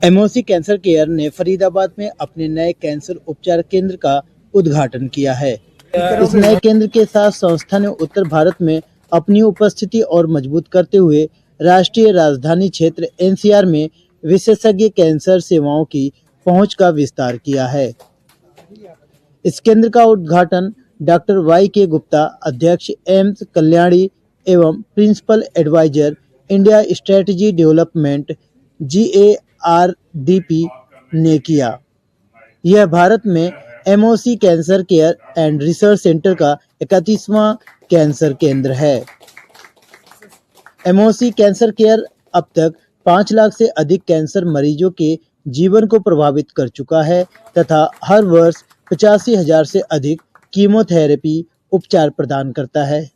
MOC cancer care ने फरीदाबाद में अपने नए कैंसर उपचार केंद्र का उद्घाटन किया है। इस नए केंद्र के साथ संस्था ने उत्तर भारत में अपनी उपस्थिति और मजबूत करते हुए राष्ट्रीय राजधानी क्षेत्र एनसीआर में विशेषज्ञ कैंसर सेवाओं की पहुंच का विस्तार किया है। इस केंद्र का उद्घाटन डॉक्टर वाई के गुप्ता, अध्यक्ष एम्स कल्याणी एवं principal adviser India strategy development GARDP ने किया। यह भारत में MOC cancer care and research centre का 31वां कैंसर केंद्र है। एमओसी कैंसर केयर अब तक 5 लाख से अधिक कैंसर मरीजों के जीवन को प्रभावित कर चुका है तथा हर वर्ष 85,000 से अधिक कीमोथेरेपी उपचार प्रदान करता है।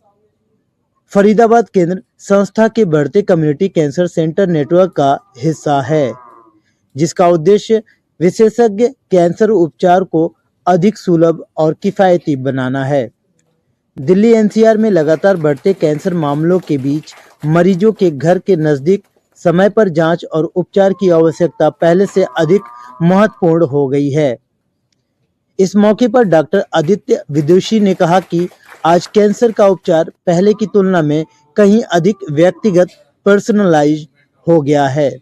फरीदाबाद केंद्र संस्था के बढ़ते कम्युनिटी कैंसर सेंटर नेटवर्क का हिस्सा है, जिसका उद्देश्य विशेषज्ञ कैंसर उपचार को अधिक सुलभ और किफायती बनाना है। दिल्ली एनसीआर में लगातार बढ़ते कैंसर मामलों के बीच मरीजों के घर के नज़दीक समय पर जांच और उपचार की आवश्यकता पहले से अधिक महत्वपूर्ण हो गई है। इस मौके पर डॉक्टर आदित्य विदुषी ने कहा कि आज कैंसर का उपचार पहले की तुलना में कहीं अधिक व्यक्तिगत पर्सनलाइज हो गया है।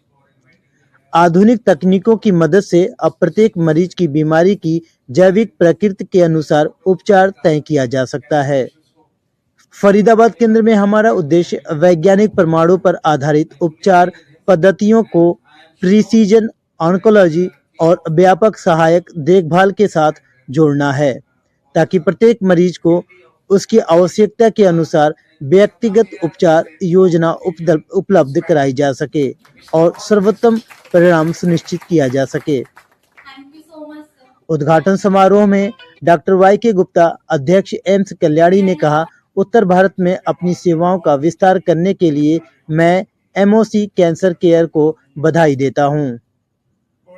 आधुनिक तकनीकों की मदद से अब प्रत्येक मरीज की बीमारी की जैविक प्रकृति के अनुसार उपचार तय किया जा सकता है। फरीदाबाद केंद्र में हमारा उद्देश्य वैज्ञानिक प्रमाणों पर आधारित उपचार पद्धतियों को प्रिसीजन ऑन्कोलॉजी और व्यापक सहायक देखभाल के साथ जोड़ना है, ताकि प्रत्येक मरीज को उसकी आवश्यकता के अनुसार व्यक्तिगत उपचार योजना उपलब्ध कराई जा सके और सर्वोत्तम परिणाम सुनिश्चित किया जा सके। उद्घाटन समारोह में डॉक्टर वाई के गुप्ता, अध्यक्ष एम्स कल्याणी ने कहा, उत्तर भारत में अपनी सेवाओं का विस्तार करने के लिए मैं एमओसी कैंसर केयर को बधाई देता हूं।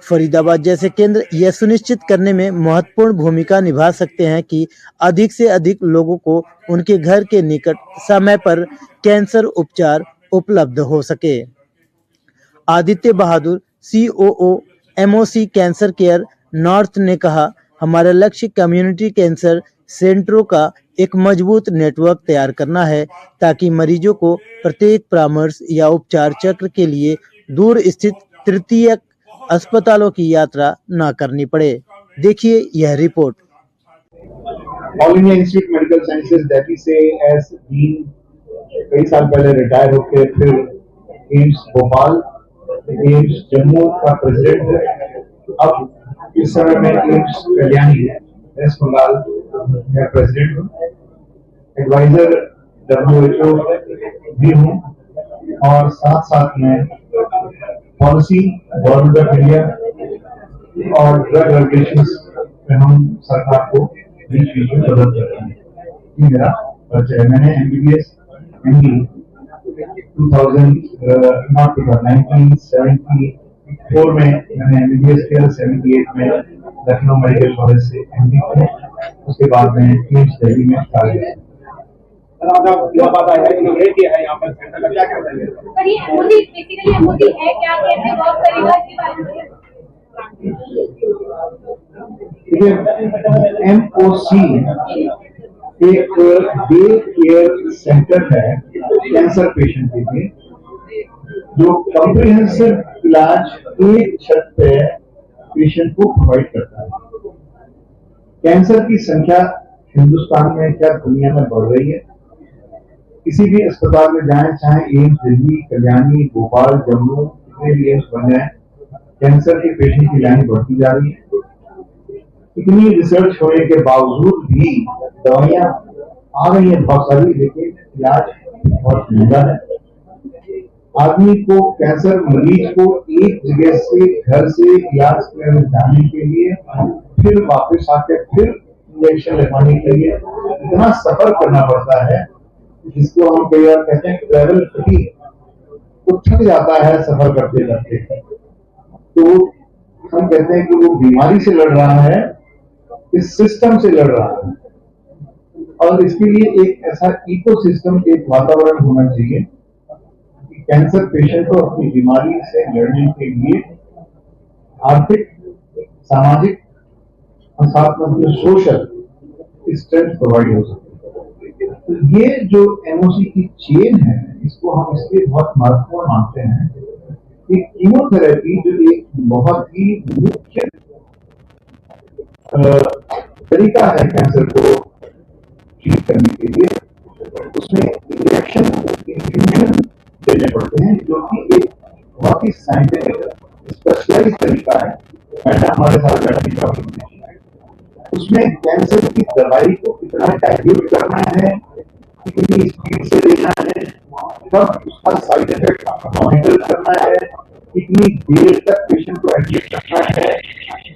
फरीदाबाद जैसे केंद्र यह सुनिश्चित करने में महत्वपूर्ण भूमिका निभा सकते हैं कि अधिक से अधिक लोगों को उनके घर के निकट समय पर कैंसर उपचार उपलब्ध हो सके। आदित्य बहादुर, COO MOC cancer care north ने कहा, हमारा लक्ष्य कम्युनिटी कैंसर सेंटरों का एक मजबूत नेटवर्क तैयार करना है, ताकि मरीजों को प्रत्येक परामर्श या उपचार चक्र के लिए दूर स्थित तृतीयक अस्पतालों की यात्रा न करनी पड़े। देखिए यह report. All India institute medical sciences Delhi से एस डीन कई साल पहले रिटायर होकर फिर एम्स भोपाल, एम्स जम्मू का प्रेसिडेंट है। अब इस समय में एम्स कल्याणी है, वेस्ट बंगाल का प्रेसिडेंट हूँ। एडवाइजर WHO भी हूँ और साथ साथ में पॉलिसी गवर्नमेंट ऑफ इंडिया और ड्रग रेगुलेशंस पे हम सरकार को बीच बीच में मदद करते हैं। ये मेरा परिचय है। मैंने MBBS MD 1974 में मैंने MBBS किया, 78 में लखनऊ मेडिकल कॉलेज से MD किया, उसके बाद में एम्स दिल्ली में कार्य किया। MOC एक डे केयर सेंटर है कैंसर पेशेंट के लिए, जो कॉम्प्रिहेंसिव इलाज एक छत पे पेशेंट को प्रोवाइड करता है। कैंसर की संख्या हिंदुस्तान में क्या दुनिया में बढ़ रही है। किसी भी अस्पताल में जाएं, चाहे एम्स दिल्ली, कल्याणी, भोपाल, जम्मू, कितने भी एम्स बन जाए, कैंसर के पेशेंट की लाइन बढ़ती जा रही है। इतनी रिसर्च होने के बावजूद भी दवाइयां आ रही है बहुत सारी, लेकिन इलाज बहुत महंगा है। आदमी को, कैंसर मरीज को एक जगह से घर से इलाज करने जाने के लिए फिर वापस आके फिर इंजेक्शन लगवाने के लिए इतना सफर करना पड़ता है, जिसको हम कई बार कहते हैं ट्रैवल फटीग, वो थक जाता है सफर करते करते। तो हम कहते हैं कि वो बीमारी से लड़ रहा है, इस सिस्टम से लड़ रहा है, और इसके लिए एक ऐसा इकोसिस्टम, एक वातावरण होना चाहिए कि कैंसर पेशेंट को अपनी बीमारी से लड़ने के लिए आर्थिक, सामाजिक और साथ में जो सोशल स्ट्रेंथ प्रोवाइड हो सके। तो ये जो एमओसी की चेन है, इसको हम इसलिए बहुत महत्वपूर्ण मानते हैं कि कीमोथेरेपी जो एक बहुत ही मुख्य तरीका है कैंसर को ट्रीट करने के लिए, उसमें इंजेक्शन इन्फ्यूजन देने पड़ते हैं, जो कि एक बहुत ही साइंटिफिक स्पेशलाइज तरीका है। मैंने हमारे साथ बैठने का उसमें कैंसर की दवाई को कितना डाइल्यूट करना है, कितनी स्पीड से देना है, कब उसका साइड इफेक्ट मॉनिटर करना है, कितनी देर तक पेशेंट को एडमिट करना है,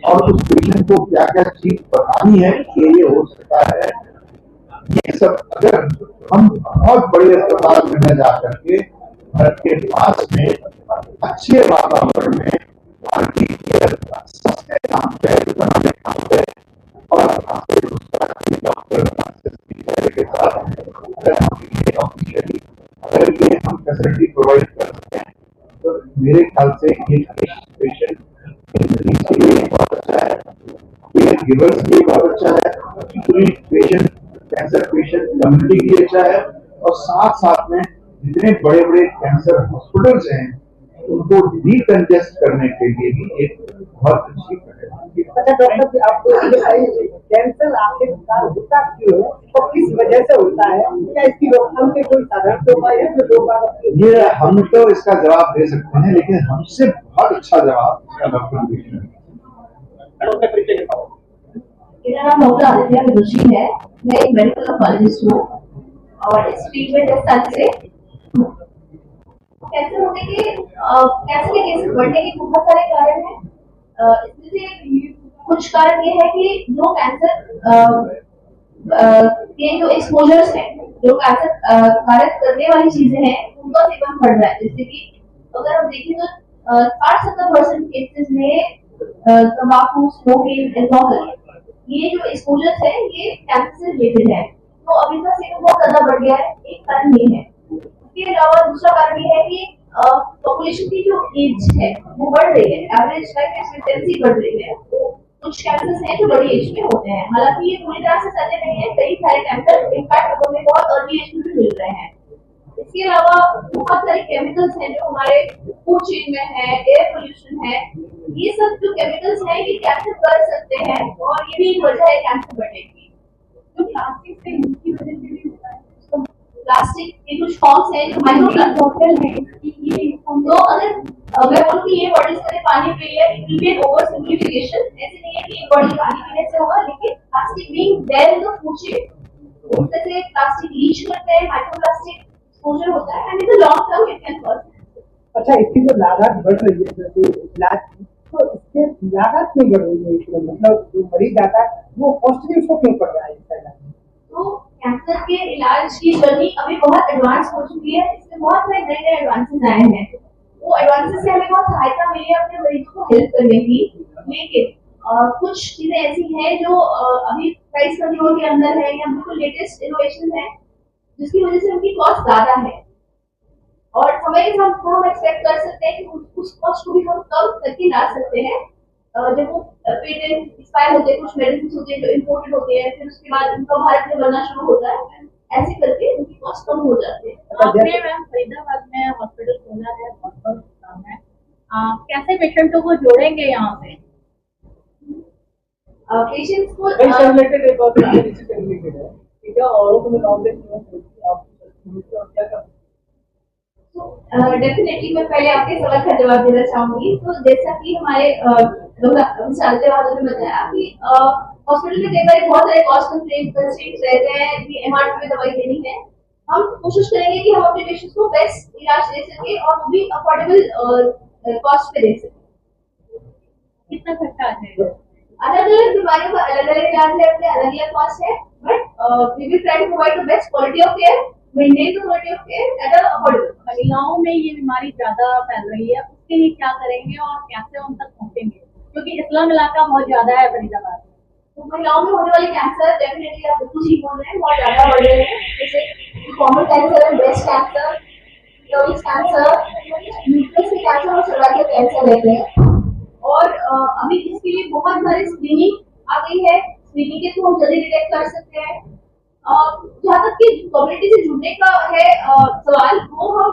और उस पेशेंट को क्या क्या चीज बतानी है कि ये हो सकता है। ये सब अगर हम बहुत बड़े अस्पताल में न जा करके घर के पास में अच्छे वातावरण में भारतीय केयर सस्ते काम पे बनाने काम पे और डॉक्टर के साथ अगर ये हम फैसिलिटी प्रोवाइड कर सकते हैं तो मेरे ख्याल से ये पेशेंट के लिए बहुत अच्छा है, पेशेंट गिवर्स के लिए बहुत अच्छा है, पूरी पेशेंट कैंसर पेशेंट कम्युनिटी के लिए अच्छा है, और साथ साथ में जितने बड़े बड़े कैंसर हॉस्पिटल्स हैं उनको डीकंजेस्ट करने के लिए भी एक बहुत अच्छी पहल है। अच्छा डॉक्टर जी, आपको ये बताइए कैंसर आखिरकार होता क्यों है और किस वजह से होता है? क्या इसकी रोकथाम के कोई साधारण उपाय है जो लोग ये हम तो इसका जवाब दे सकते हैं, लेकिन हमसे बहुत अच्छा जवाब इसका डॉक्टर दे सकते हैं। मेरा नाम डॉक्टर आदित्य विदुषी है। मैं एक मेडिकल ऑन्कोलॉजिस्ट हूँ और इस फील्ड में 10 साल से कैंसर होने के कैंसर के केसेस बढ़ने के बहुत सारे कारण हैं। इसमें से कुछ कारण ये है कि जो कैंसर के जो एक्सपोजर्स हैं, जो कैंसर कारक करने वाली चीजें हैं, उनका सेवन बढ़ रहा है। जैसे कि अगर हम देखें तो 60-70% केसेस में तंबाकू, स्मोकिंग, एल्कोहल, ये जो एक्सपोजर्स है ये कैंसर से रिलेटेड है। तो अभी का सेवन बहुत ज्यादा बढ़ गया है, एक कारण ये है। इसके अलावा दूसरा कारण ये है कि पॉपुलेशन की जो एज है वो बढ़ रही है, एवरेज लाइफ एक्सपेक्टेंसी बढ़ रही है। तो कुछ कैंसर्स हैं जो बड़ी एज में होते हैं, हालांकि ये पूरी तरह से सत्य नहीं है। कई सारे कैंसर इनफैक्ट हमें बहुत अर्ली एज में भी मिल रहे हैं। इसके अलावा बहुत सारे केमिकल्स हैं जो हमारे फूड चेन में है, एयर पोल्यूशन है, ये सब जो केमिकल्स हैं ये कैंसर कर सकते हैं और ये भी एक वजह है कैंसर बढ़ने की। जो प्लास्टिक से इनकी वजह से भी होता है। तो प्लास्टिक के कुछ फॉर्म्स हैं जो माइक्रोप्लास्टिक है। तो अगर मैं बोलूं कि ये बॉडीज करें पानी पी लिया, इट विल बी ओवर सिंप्लिफिकेशन। ऐसे नहीं है कि एक बॉडी पानी पीने से होगा, लेकिन plastic being there in the food chain उससे से प्लास्टिक लीच करते हैं, माइक्रोप्लास्टिक एक्सपोजर होता है and in the long term it can cause. अच्छा, इसकी जो लागत बढ़ रही है जैसे इलाज की, तो इसके लागत क्यों बढ़ रही है? इसका मतलब जो मरीज आता है वो कॉस्टली उसको क्यों पड़ रहा है इसका इलाज? तो कैंसर के इलाज की जर्नी अभी बहुत एडवांस हो चुकी है। इसमें बहुत सारे नए नए एडवांसेस आए हैं। वो एडवांसेस से हमें बहुत सहायता मिली है अपने मरीजों को हेल्प करने की, लेकिन कुछ चीजें ऐसी हैं जो अभी प्राइस कंट्रोल के अंदर है या बिल्कुल लेटेस्ट इनोवेशन है, जिसकी वजह से उनकी कॉस्ट ज्यादा है। और समय के साथ हम एक्सपेक्ट कर सकते हैं कि उस कॉस्ट को भी हम कम करके ला सकते हैं। जब वो पेटेंट एक्सपायर होते हैं, कुछ मेडिसिन होते हैं जो इम्पोर्टेड होते हैं, फिर उसके बाद उनका भारत में बनना शुरू होता है, ऐसे करके उनकी कॉस्ट कम हो जाती है। आपने मैम फरीदाबाद में हॉस्पिटल खोला है, बहुत बहुत काम है, कैसे पेशेंटों को जोड़ेंगे यहाँ पे? पेशेंट्स को रिलेटेड एक और रिलेटेड है, ठीक है, और उसमें नॉलेज आप क्या कर डेफिनेटली मैं पहले आपके सवाल का जवाब देना चाहूंगी। तो जैसा कि हमारे चलते वालों ने बताया कि हॉस्पिटल में कई बार बहुत सारे कॉस्ट कंस्ट्रेंट्स रहते हैं कि एमआरपी में दवाई देनी है। हम कोशिश करेंगे कि हम अपने पेशेंट्स को बेस्ट इलाज दे सके और वो भी अफोर्डेबल कॉस्ट पे दे सके। कितना खर्चा आ जाएगा? अलग अलग बीमारियों का अलग अलग इलाज है, अपने अलग अलग कॉस्ट है, but we will try to provide the best quality of care, maintain the quality of care at a affordable. महिलाओं में ये बीमारी ज्यादा फैल रही है, उसके लिए क्या करेंगे और कैसे उन तक पहुँचेंगे, क्योंकि इस्लाम इलाका बहुत ज्यादा है फरीदाबाद में। तो महिलाओं में होने वाले कैंसर डेफिनेटली आप बिल्कुल ठीक बोल रहे हैं, बहुत ज्यादा बढ़ रहे हैं। जैसे कॉमन कैंसर है, breast cancer, cervix cancer, uterus के कैंसर और सर्वाइकल कैंसर रहते हैं। और अभी इसके लिए बहुत सारी स्क्रीनिंग आ गई है, स्क्रीनिंग के थ्रू हम जल्दी डिटेक्ट कर सकते हैं। जहाँ तक कि कम्युनिटी से जुड़ने का है सवाल, वो हम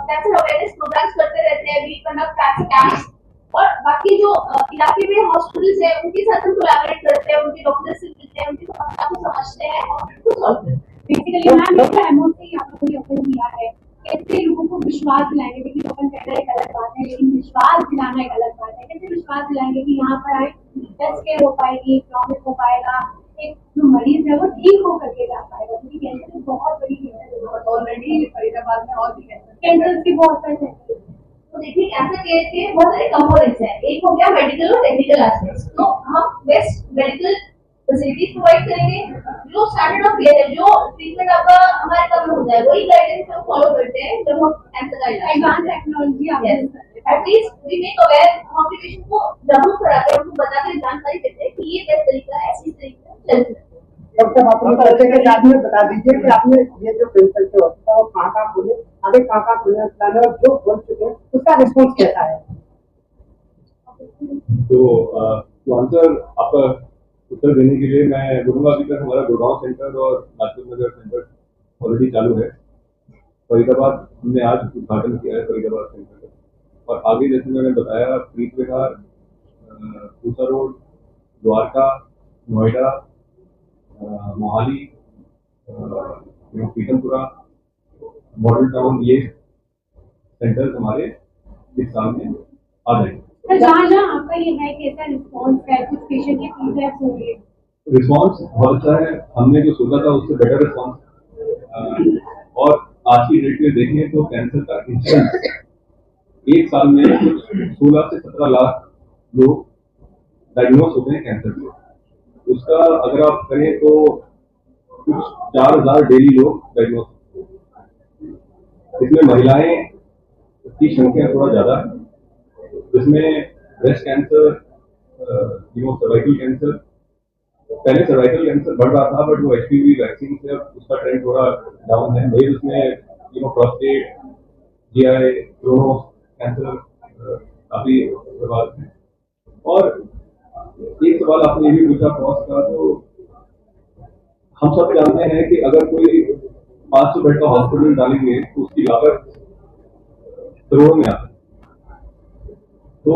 कैंसर अवेयरनेस प्रोग्राम्स करते रहते हैं, वी कंडक्ट कैंसर कैंप्स, और बाकी जो इलाके में हॉस्पिटल्स है उनके साथ हम कोलैबोरेट करते हैं, उनके डॉक्टर्स से मिलते हैं, उनकी समस्या को समझते हैं और उनको सॉल्व करते हैं। बेसिकली मैम इसका एमओ से यहाँ पर ओपन किया है, कैसे लोगों को विश्वास दिलाएंगे, देखिए ओपन करना एक अलग बात है, लेकिन विश्वास दिलाना एक अलग बात है। कैसे विश्वास दिलाएंगे कि यहाँ पर आए बेस्ट केयर हो पाएगी, इकोनॉमिक हो पाएगा, एक जो मरीज है वो ठीक हो करके जा पाएगा, क्योंकि कैंसर एक बहुत बड़ी बीमारी है, ऑलरेडी फरीदाबाद में और भी कैंसर की बहुत सारे सेंटर। तो देखिए कैंसर केयर के बहुत सारे कंपोनेंट्स हैं, एक हो गया मेडिकल और टेक्निकल एस्पेक्ट्स। तो हम बेस्ट मेडिकल फैसिलिटीज प्रोवाइड करेंगे, जो स्टैंडर्ड ऑफ केयर है, जो ट्रीटमेंट आपका हमारे काम में होता है, वही गाइडेंस हम फॉलो करते हैं जब हम कैंसर का इलाज advance technology at least we make aware, हम पेशेंट को जागरूक कराते हैं, उनको बताते हैं, जानकारी देते हैं कि ये बेस्ट तरीका है, ऐसी तरीका है, चलते हैं। डॉक्टर आपने बच्चे के साथ में बता दीजिए कि आपने ये जो कैंसर के होता है वो कहाँ खोले, आगे कहाँ खोलने प्लान है, और जो खोल चुके हैं उसका रिस्पॉन्स कैसा है? तो आंसर आपका उत्तर देने के लिए मैं बोलूँगा अभी तक हमारा गुड़गांव सेंटर और लाजपत नगर सेंटर ऑलरेडी चालू है। फरीदाबाद हमने आज उद्घाटन किया है फरीदाबाद सेंटर का, और आगे जैसे मैंने बताया Preet Vihar, Pusa road, Dwarka, Noida, Mohali, Pitampura, model town, ये सेंटर्स हमारे इस साल में आ जाएंगे। तो जहाँ जहाँ आपका ये है कैसा रिस्पॉन्स है, कुछ पेशेंट के फीडबैक हो रही है? रिस्पॉन्स बहुत अच्छा है, हमने जो सोचा था उससे बेटर रिस्पॉन्स। और आज की डेट में देखें तो कैंसर का इंसिडेंस एक साल में कुछ 16 से 17 लाख लोग डायग्नोस होते हैं कैंसर से। उसका अगर आप करें तो कुछ 4000 डेली लोग डायग्नोस होते हैं। इसमें महिलाएं की संख्या थोड़ा ज्यादा है, जिसमें ब्रेस्ट कैंसर, सर्वाइकल कैंसर, पहले सर्वाइकल कैंसर बढ़ रहा था, बट वो एचपीवी वैक्सीन से अब उसका ट्रेंड थोड़ा डाउन है। वही उसमें प्रोस्टेट, जीआई, क्रोनोस कैंसर काफी प्रभावित है। और एक सवाल आपने ये भी पूछा कॉस्ट का, तो हम सब जानते हैं कि अगर कोई 500 बेड का हॉस्पिटल डालेंगे तो उसकी लागत करोड़ों में आती है। तो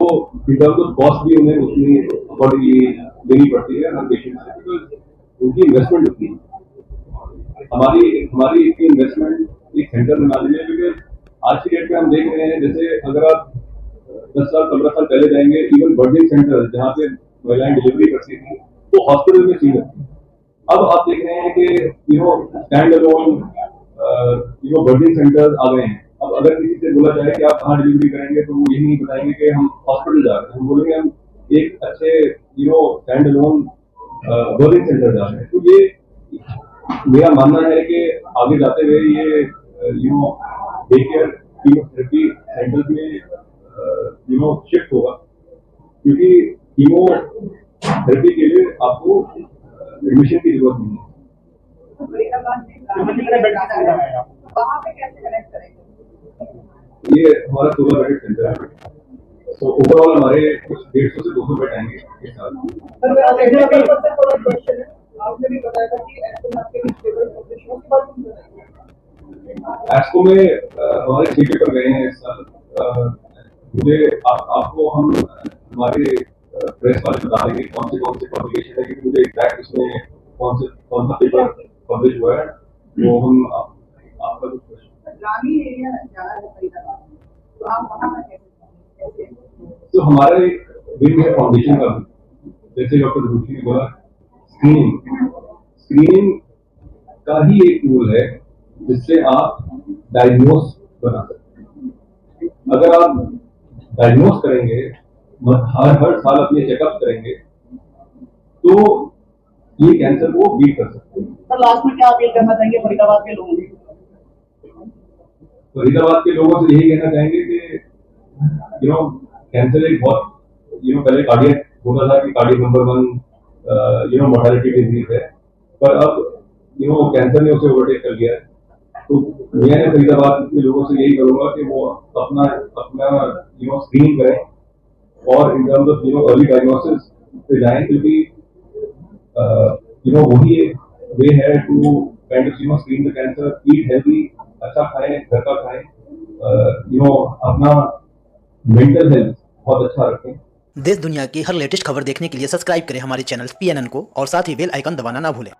इन टर्म्स ऑफ कॉस्ट भी उन्हें उतनी अकॉर्डिंगली देनी पड़ती है हर पेशेंट से, बिकॉज उनकी इन्वेस्टमेंट होती है। हमारी इतनी इन्वेस्टमेंट एक सेंटर में डालने में, बिकॉज आज की डेट में हम देख रहे हैं, जैसे अगर आप 10 साल 15 साल पहले जाएंगे, इवन बर्थिंग सेंटर जहाँ पे महिलाएं डिलीवरी करती थी वो हॉस्पिटल में सीमित थी। अब आप देख रहे हैं कि स्टैंड अलोन बर्थिंग सेंटर आ गए हैं। अब अगर किसी से बोला जाए कि आप कहाँ डिलीवरी करेंगे, तो वो यही नहीं बताएंगे कि हम हॉस्पिटल जा रहे हैं, हम बोलेंगे हम एक अच्छे स्टैंड अलोन बर्थिंग सेंटर जा रहे हैं। तो ये मेरा मानना है कि आगे जाते हुए ये डे केयर कीमोथेरेपी सेंटर्स में शिफ्ट होगा, क्योंकि कीमोथेरेपी के लिए आपको एडमिशन की जरूरत नहीं है। वहाँ पे कैसे कनेक्ट करेंगे? ये हमारा 16 बेडेड सेंटर है, तो ओवरऑल हमारे कुछ 150 से 200 बेड आएंगे इस साल। थोड़ा क्वेश्चन है, आपने भी बताया था कि एस्को आपके भी स्टेबल पोजीशन के बाद एस्को में हमारे 6 पेपर गए हैं इस साल। मुझे आपको हम हमारे प्रेस वाले बता देंगे कौन से पब्लिकेशन है, क्योंकि मुझे एग्जैक्ट उसमें कौन सा पेपर पब्लिश हुआ है वो हम आपका कुछ क्वेश्चन। ग्रामीण एरिया ज्यादा है फरीदाबाद में, तो आप वहाँ पर कैसे? तो हमारा एक विंग है फाउंडेशन का, जैसे डॉक्टर जोशी ने बोला, स्क्रीनिंग का ही एक टूल है जिससे आप डायग्नोस बना सकते हैं। अगर आप डायग्नोस करेंगे, हर साल अपने चेकअप करेंगे, तो ये कैंसर को बीट कर सकते हैं। सर लास्ट में क्या अपील करना चाहेंगे फरीदाबाद के लोगों को? फरीदाबाद के लोगों से यही कहना चाहेंगे कि कैंसर एक बहुत पहले कार्डियक होता था कि कार्डियक नंबर 1 मोर्टेलिटी डिजीज है, पर अब कैंसर ने उसे ओवरटेक कर लिया है। तो मैं फरीदाबाद के लोगों से यही करूंगा कि वो अपना स्क्रीनिंग करें और in terms of early diagnosis पे जाएं, क्योंकि वही एक वे है to kind of screen the cancer. Eat healthy, अच्छा खाएं, घर का खाएं, अपना मेंटल हेल्थ बहुत अच्छा रखें। देश दुनिया की हर लेटेस्ट खबर देखने के लिए सब्सक्राइब करें हमारे चैनल PNN को और साथ ही बेल आइकन दबाना ना भूलें।